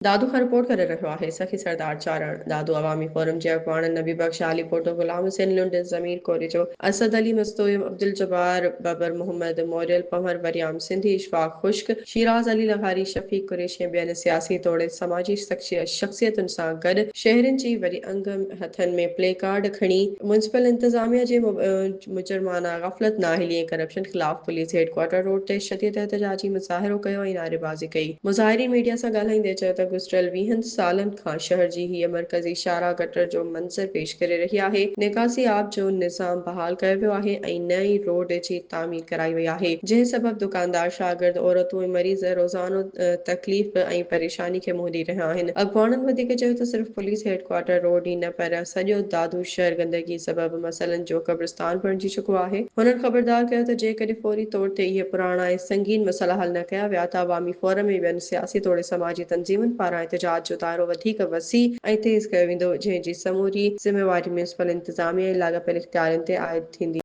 दादू खां रिपोर्ट करे रहियो आहे सखी सरदार चारण। दादू अवामी फोरम जे अॻवान नबी बख्श आली फोटो गुलाम हुसैन लुंड ज़मीर कोरेजो असद अली मस्तूम अब्दुल जब्बार बबर मोहम्मद मोरियल पंवर वरियाम सिंधी इशफाक खुश्क शिराज अली लहारी शफीक कुरैशी ऐं ॿियनि सियासी तोड़े समाजी शख्सियतुनि सां गॾु शहरनि जी वरी अंग हथनि में प्ले कार्ड खणी म्युनिसिपल इंतज़ामिया जे मुजरमाना ग़फ़लत नाअहली ऐं करप्शन ख़िलाफ़ पुलिस हेडक्वार्टर रोड ते शदीद एहतजाजी मुज़ाहिरो कयो ऐं नारेबाज़ी कई। मुज़ाहिरीन मीडिया सां ॻाल्हाईंदे चयो त गुज़िरियल 20 सालनि खां शहर जी हीअ मरकज़ी शाहरा गटर जो मंज़र पेश करे रही आहे। निकासी आब जो निज़ाम बहाल कयो वियो आहे ऐं नई रोड जी तामीर कराई वई आहे, जंहिं सबबि दुकानदार शागिर्द औरतूं ऐं मरीज़ रोज़ानो तकलीफ़ ऐं परेशानी खे मुंहुं ॾी रहिया आहिनि। अॻवाननि वधीक चयो त सिर्फ़ पुलिस हेडक्वार्टर रोड ई न पर सॼो दादू शहर गंदगी सबबि मसइलनि जो क़ब्रिस्तान बणिजी चुको आहे। हुननि ख़बरदार कयो त जेकॾहिं फौरी तौर ते इहे पुराणा ऐं संगीन मसइला हल न कया विया त अवामी फोरम ऐं ॿियनि सियासी तोड़े समाजी तंज़ीमुनि पारां एहतजाज जो दायरो वधीक वसी ऐं तेज़ कयो वेंदो, जंहिं जी समूरी ज़िमेवारी म्युनिसिपल इंतज़ामिया ऐं लाॻापियल इख़्तियारनि ते आइद थींदी।